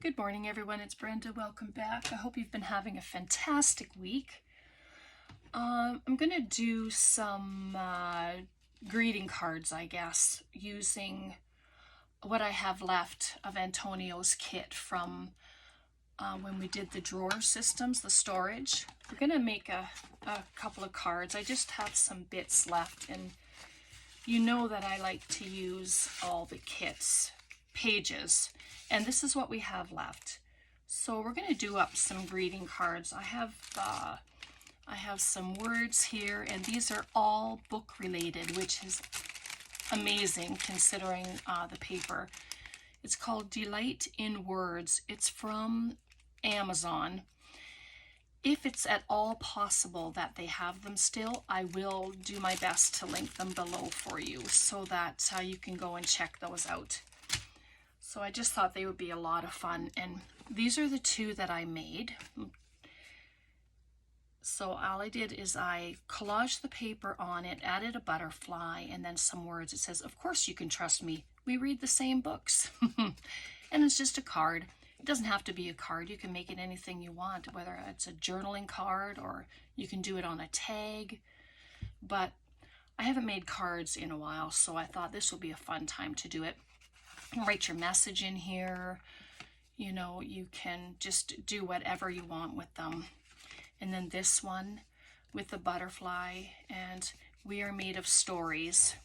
Good morning, everyone. It's Brenda. Welcome back. I hope you've been having a fantastic week. I'm going to do some greeting cards, I guess, using what I have left of Antonio's kit from when we did the drawer systems, the storage. We're going to make a couple of cards. I just have some bits left, and you know that I like to use all the kit's pages, and this is what we have left. So we're going to do up some greeting cards. I have some words here, and these are all book related, which is amazing considering the paper. It's called Delight in Words. It's from Amazon. If it's at all possible that they have them still, I will do my best to link them below for you so that you can go and check those out. So I just thought they would be a lot of fun, and these are the two that I made. So all I did is I collaged the paper on it, added a butterfly, and then some words. It says, "Of course you can trust me. We read the same books." And it's just a card. It doesn't have to be a card. You can make it anything you want, whether it's a journaling card or you can do it on a tag. But I haven't made cards in a while, so I thought this will be a fun time to do it. Write your message in here. You know, you can just do whatever you want with them. And then this one with the butterfly, and "We are made of stories"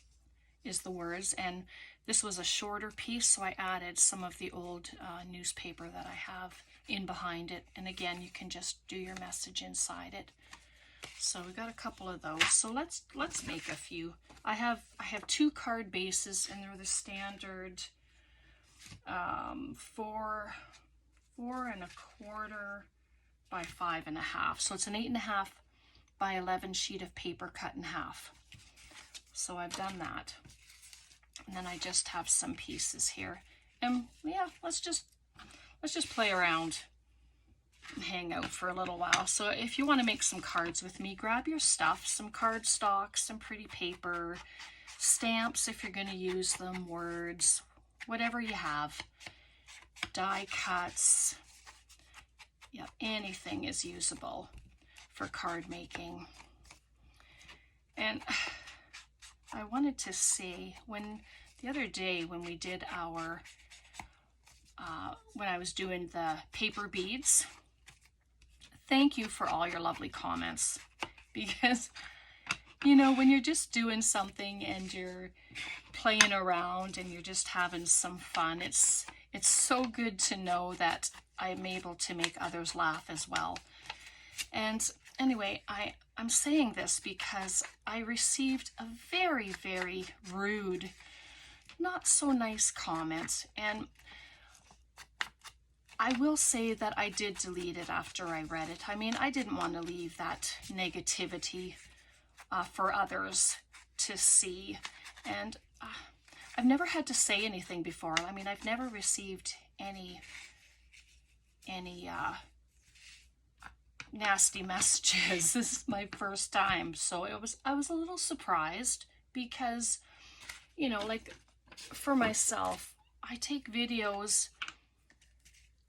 is the words. And this was a shorter piece, so I added some of the old newspaper that I have in behind it. And again, you can just do your message inside it. So we got a couple of those. So let's make a few. I have two card bases, and they're the standard 4 1/4 by 5 1/2. So it's an 8 1/2 by 11 sheet of paper cut in half. So I've done that. And then I just have some pieces here. And yeah, let's just play around and hang out for a little while. So if you want to make some cards with me, grab your stuff, some cardstock, some pretty paper, stamps if you're going to use them, words, whatever you have, die cuts. Yeah, anything is usable for card making. And I wanted to say, the other day when we did our, when I was doing the paper beads, thank you for all your lovely comments, because, you know, when you're just doing something and you're playing around and you're just having some fun, it's so good to know that I'm able to make others laugh as well. And anyway, I'm saying this because I received a very, very rude, not so nice comment, and I will say that I did delete it after I read it. I mean, I didn't want to leave that negativity for others to see, and I've never had to say anything before. I mean, I've never received any nasty messages. This is my first time, so I was a little surprised because, you know, like for myself, I take videos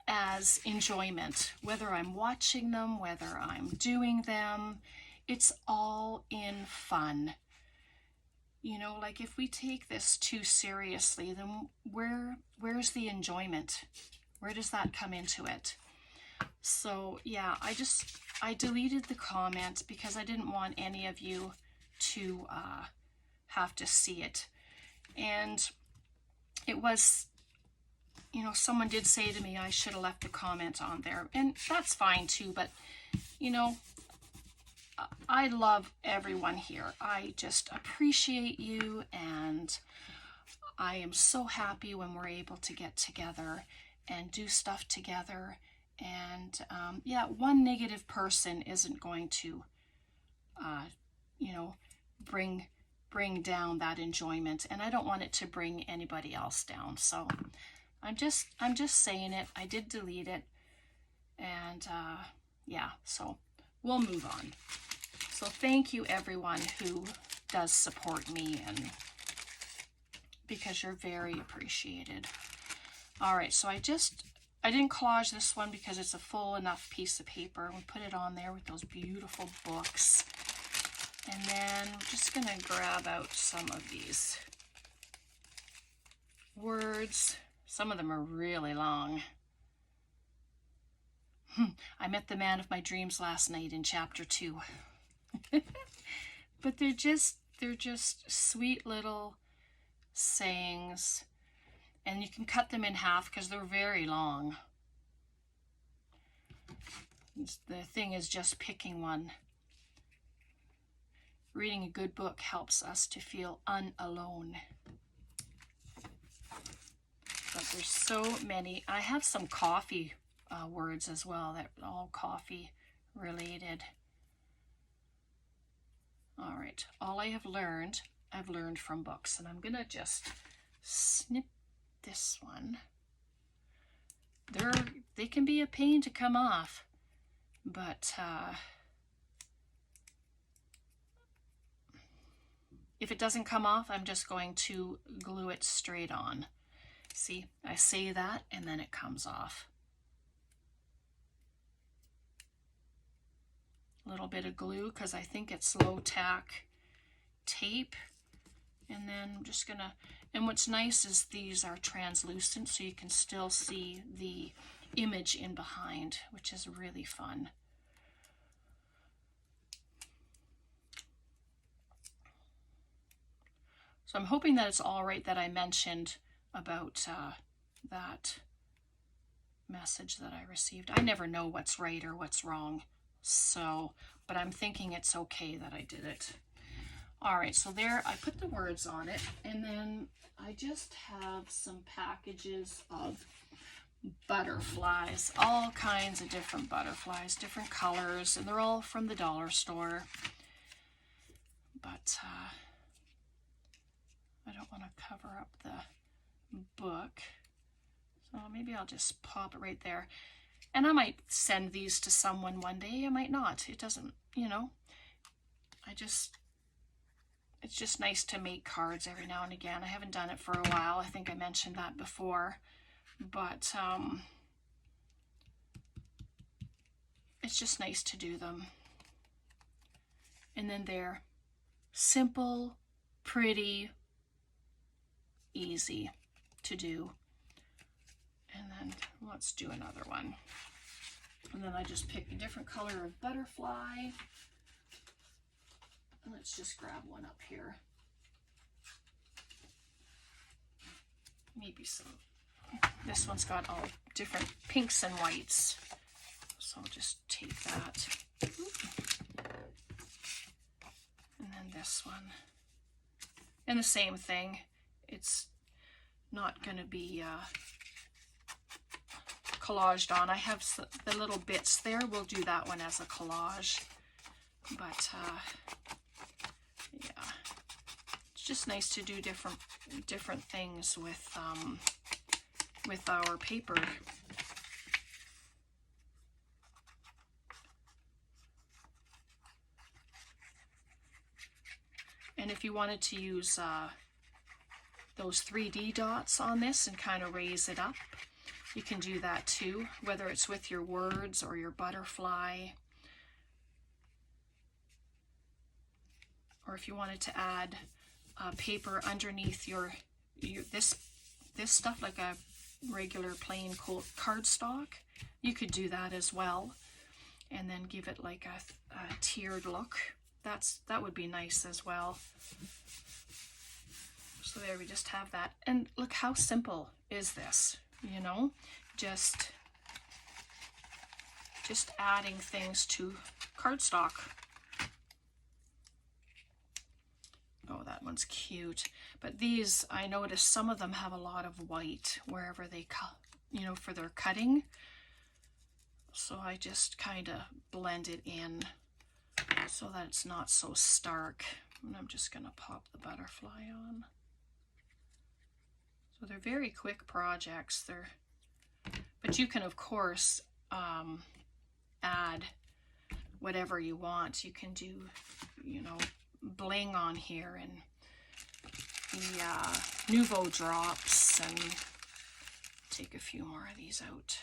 as enjoyment, whether I'm watching them, whether I'm doing them, it's all in fun. You know, like if we take this too seriously, then where's the enjoyment? Where does that come into it? So yeah, I deleted the comment because I didn't want any of you to have to see it. And it was, you know, someone did say to me I should have left the comment on there, and that's fine too, but you know, I love everyone here. I just appreciate you, and I am so happy when we're able to get together and do stuff together. And yeah, one negative person isn't going to, you know, bring down that enjoyment, and I don't want it to bring anybody else down. So I'm just saying it. I did delete it, and yeah, so we'll move on. So thank you everyone who does support me, and because you're very appreciated. All right, so I just I didn't collage this one because it's a full enough piece of paper. We put it on there with those beautiful books. And then I'm just going to grab out some of these words. Some of them are really long. I met the man of my dreams last night in chapter 2. But they're just sweet little sayings. And you can cut them in half because they're very long. The thing is just picking one. Reading a good book helps us to feel unalone. But there's so many. I have some coffee words as well that are all coffee related. All right, all I've learned from books, and I'm gonna just snip this one. They can be a pain to come off, but if it doesn't come off, I'm just going to glue it straight on. See, I say that and then it comes off. A little bit of glue because I think it's low tack tape. And then I'm just gonna, and what's nice is these are translucent so you can still see the image in behind, which is really fun. So I'm hoping that it's all right that I mentioned about that message that I received. I never know what's right or what's wrong, so, but I'm thinking it's okay that I did it. All right, so there, I put the words on it, and then I just have some packages of butterflies, all kinds of different butterflies, different colors, and they're all from the dollar store. But I don't want to cover up the book, so maybe I'll just pop it right there. And I might send these to someone one day, I might not. It doesn't, you know, it's just nice to make cards every now and again. I haven't done it for a while. I think I mentioned that before, but it's just nice to do them. And then they're simple, pretty, easy to do. And then let's do another one. And then I just pick a different color of butterfly. Let's just grab one up here. Maybe some. This one's got all different pinks and whites. So I'll just take that. And then this one. And the same thing. It's not going to be collaged on. I have the little bits there. We'll do that one as a collage. But yeah, it's just nice to do different things with our paper. And if you wanted to use those 3D dots on this and kind of raise it up, you can do that too, whether it's with your words or your butterfly. Or if you wanted to add paper underneath this stuff, like a regular plain cardstock, you could do that as well, and then give it like a tiered look. That would be nice as well. So there, we just have that, and look how simple is this, you know, just adding things to cardstock. Oh, that one's cute. But these, I noticed some of them have a lot of white wherever they cut, you know, for their cutting. So I just kind of blend it in so that it's not so stark. And I'm just going to pop the butterfly on. So they're very quick projects. But you can, of course, add whatever you want. You can do, you know, bling on here and the Nouveau drops, and take a few more of these out.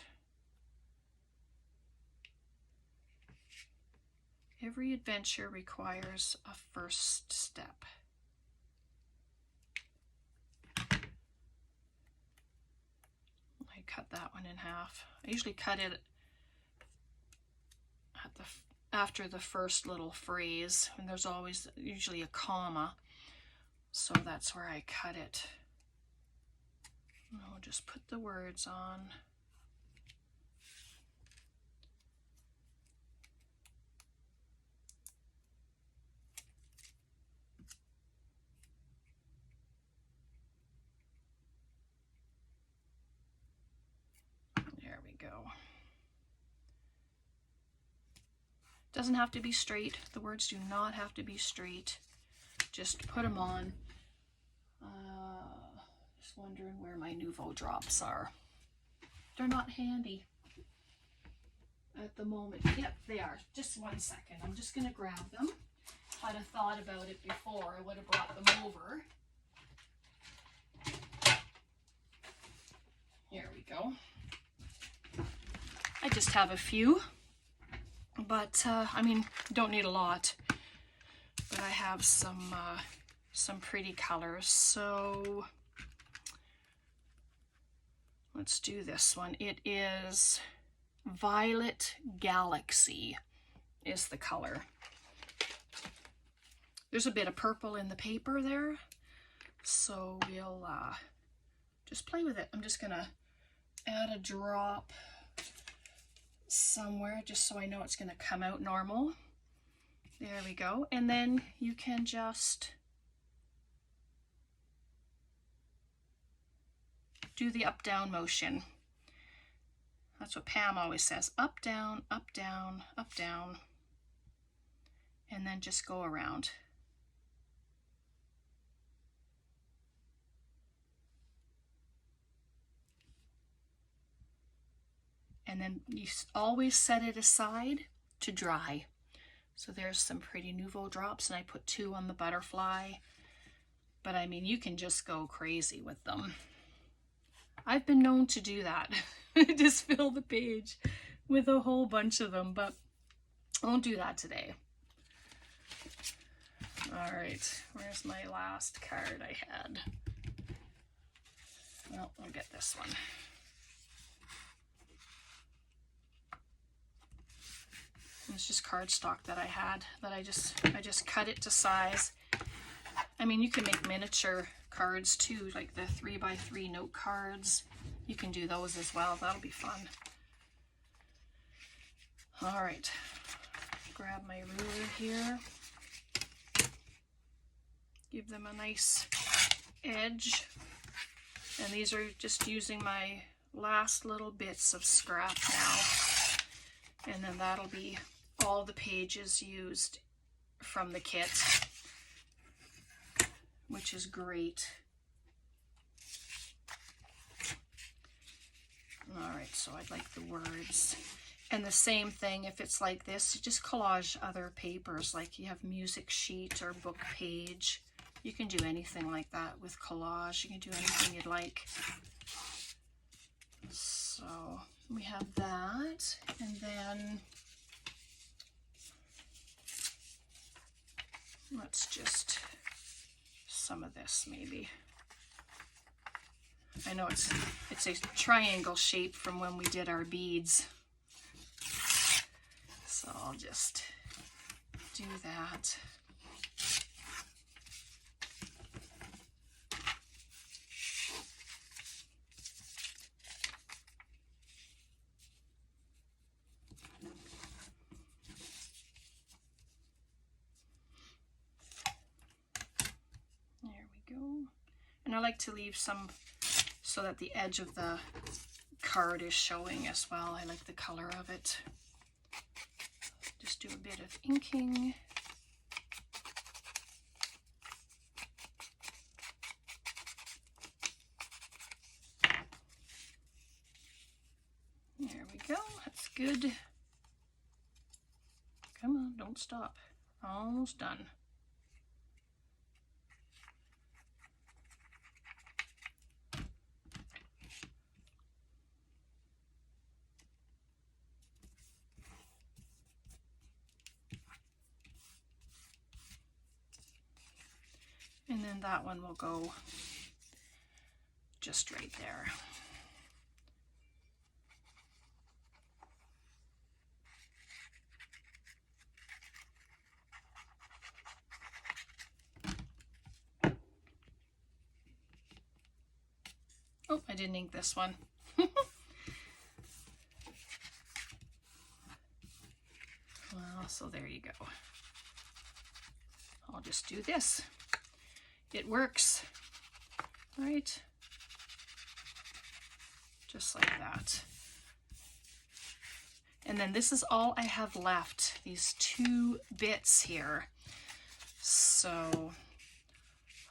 Every adventure requires a first step. I cut that one in half. I usually cut it at after the first little phrase, and there's always usually a comma, so that's where I cut it. And I'll just put the words on. There we go. Doesn't have to be straight. The words do not have to be straight. Just put them on. Just wondering where my Nouveau drops are. They're not handy at the moment. Yep, they are. Just 1 second. I'm just going to grab them. If I'd have thought about it before, I would have brought them over. Here we go. I just have a few, but I mean, don't need a lot. But I have some pretty colors, so let's do this one. It is Violet Galaxy is the color. There's a bit of purple in the paper there, so we'll just play with it. I'm just gonna add a drop somewhere just so I know it's gonna come out normal. There we go. And then you can just do the up down motion. That's what Pam always says. Up, down, up, down, up, down. And then just go around. And then you always set it aside to dry. So there's some pretty Nouveau drops, and I put 2 on the butterfly. But I mean, you can just go crazy with them. I've been known to do that. Just fill the page with a whole bunch of them, but I won't do that today. All right, where's my last card I had? Well, I'll get this one. It's just cardstock that I had that I just cut it to size. I mean, you can make miniature cards too, like the 3x3 note cards. You can do those as well. That'll be fun. All right, grab my ruler here. Give them a nice edge. And these are just using my last little bits of scrap now. And then that'll be all the pages used from the kit, which is great. All right, so I'd like the words. And the same thing, if it's like this, just collage other papers, like you have music sheet or book page. You can do anything like that with collage. You can do anything you'd like. So we have that, and then let's just some of this maybe. I know it's a triangle shape from when we did our beads. So I'll just do that. And I like to leave some so that the edge of the card is showing as well. I like the color of it. Just do a bit of inking. There we go. That's good. Come on, don't stop. Almost done. And then that one will go just right there. Oh, I didn't ink this one. Well, so there you go. I'll just do this. It works, right? Just like that. And then this is all I have left, these 2 bits here. So I'll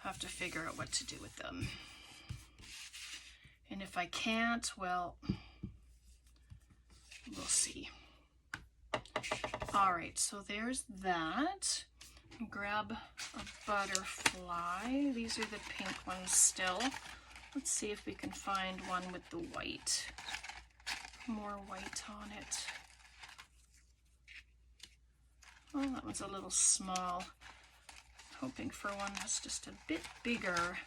have to figure out what to do with them. And if I can't, well, we'll see. All right, so there's that. Grab a butterfly. These are the pink ones still. Let's see if we can find one with the white. More white on it. Oh, that one's a little small. Hoping for one that's just a bit bigger.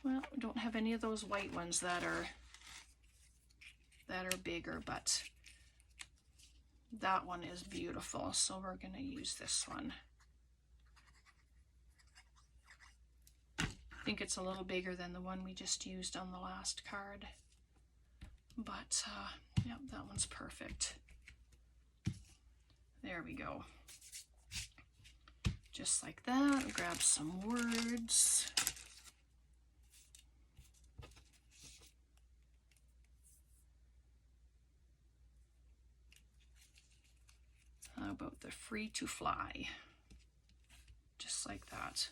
Well, we don't have any of those white ones that are bigger, but that one is beautiful, so we're going to use this one. I think it's a little bigger than the one we just used on the last card, but yeah, that one's perfect. There we go. Just like that. Grab some words. How about the free to fly? Just like that.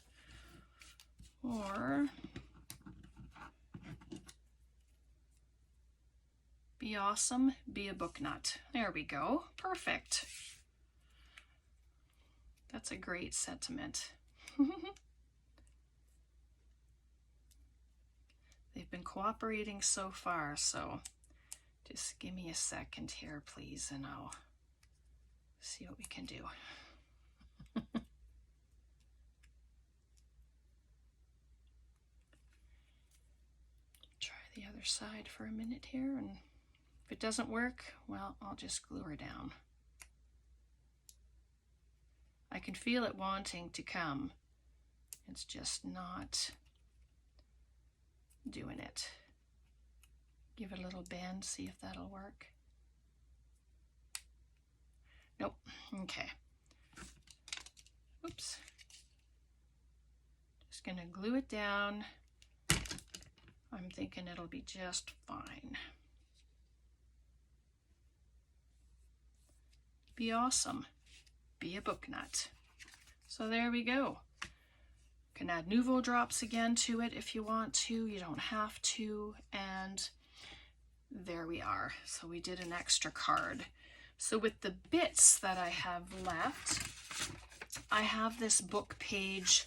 Or be awesome, be a book nut. There we go. Perfect. That's a great sentiment. They've been cooperating so far, so just give me a second here, please, and I'll see what we can do. Try the other side for a minute here, and if it doesn't work, well, I'll just glue her down. I can feel it wanting to come. It's just not doing it. Give it a little bend, see if that'll work. Nope. Okay. Oops. Just gonna glue it down. I'm thinking it'll be just fine. Be awesome. Be a book nut. So there we go. You can add Nouveau drops again to it if you want to. You don't have to. And there we are. So we did an extra card. So with the bits that I have left, I have this book page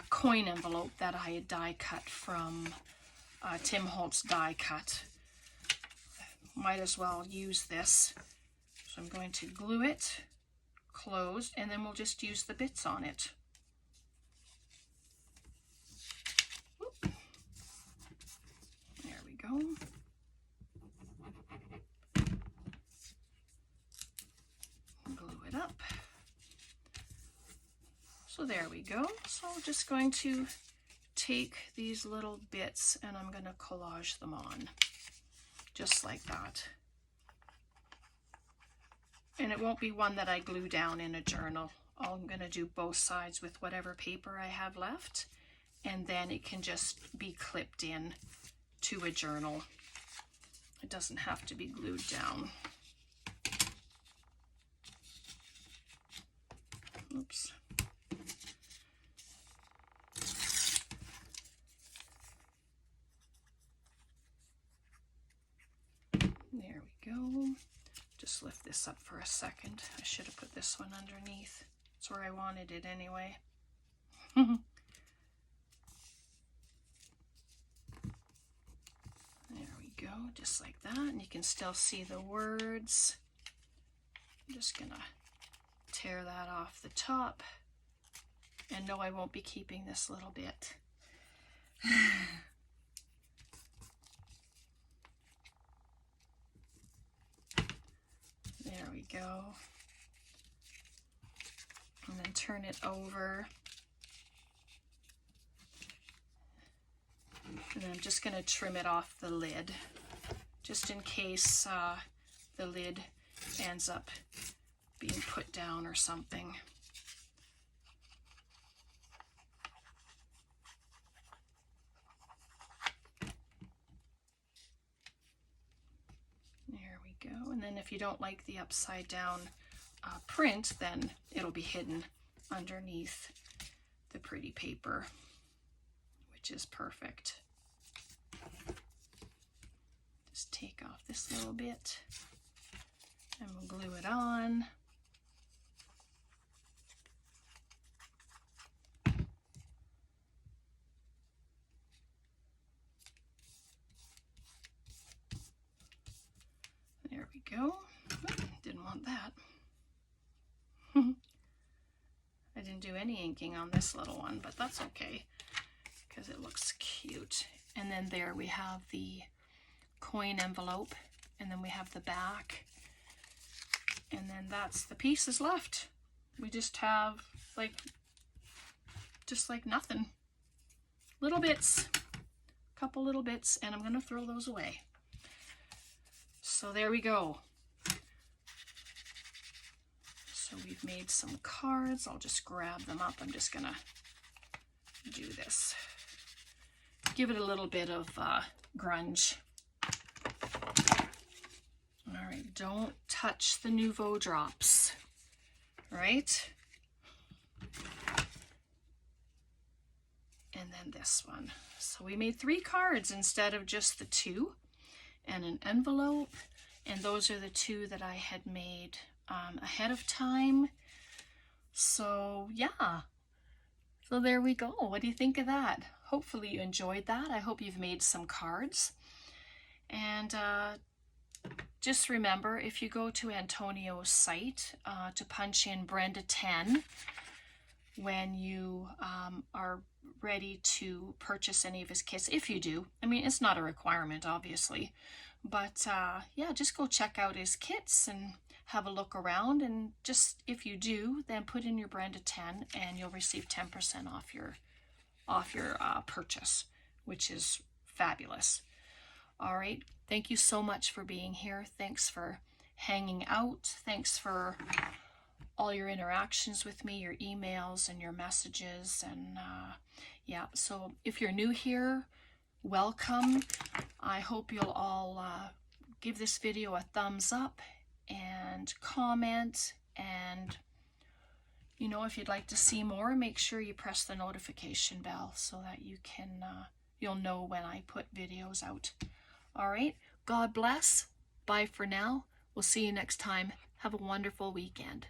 coin envelope that I had die cut from Tim Holtz Die Cut. Might as well use this. So I'm going to glue it closed, and then we'll just use the bits on it. Whoop. There we go. Glue it up. So there we go. So I'm just going to take these little bits and I'm going to collage them on, just like that. And it won't be one that I glue down in a journal. I'm going to do both sides with whatever paper I have left, and then it can just be clipped in to a journal. It doesn't have to be glued down. Oops. There we go. Just lift this up for a second. I should have put this one underneath. That's where I wanted it anyway. There we go, just like that. And you can still see the words. I'm just gonna tear that off the top. And no, I won't be keeping this little bit. There we go. And then turn it over. And then I'm just going to trim it off the lid, just in case the lid ends up being put down or something. There we go. And then if you don't like the upside down print, then it'll be hidden underneath the pretty paper, which is perfect. Just take off this little bit and we'll glue it on. There we go. Oop, didn't want that. I didn't do any inking on this little one, but that's okay because it looks cute. And then there we have the coin envelope, and then we have the back, and then that's the pieces left. We just have just like nothing. Little bits, a couple little bits, and I'm gonna throw those away. So there we go. So we've made some cards. I'll just grab them up. I'm just gonna do this. Give it a little bit of grunge. All right, don't touch the Nouveau drops, right? And then this one. So we made 3 cards instead of just the 2, and an envelope. And those are the 2 that I had made ahead of time. So yeah, so there we go. What do you think of that? Hopefully you enjoyed that. I hope you've made some cards. And just remember, if you go to Antonio's site to punch in Brenda 10 when you are ready to purchase any of his kits, if you do. I mean, it's not a requirement, obviously, but yeah, just go check out his kits and have a look around, and just if you do, then put in your Brenda 10 and you'll receive 10% off your purchase, which is fabulous. All right, thank you so much for being here. Thanks for hanging out. Thanks for all your interactions with me, your emails and your messages. And yeah, so if you're new here, welcome. I hope you'll all give this video a thumbs up and comment, and you know, if you'd like to see more, make sure you press the notification bell so that you can you'll know when I put videos out. All right, God bless. Bye for now. We'll see you next time. Have a wonderful weekend.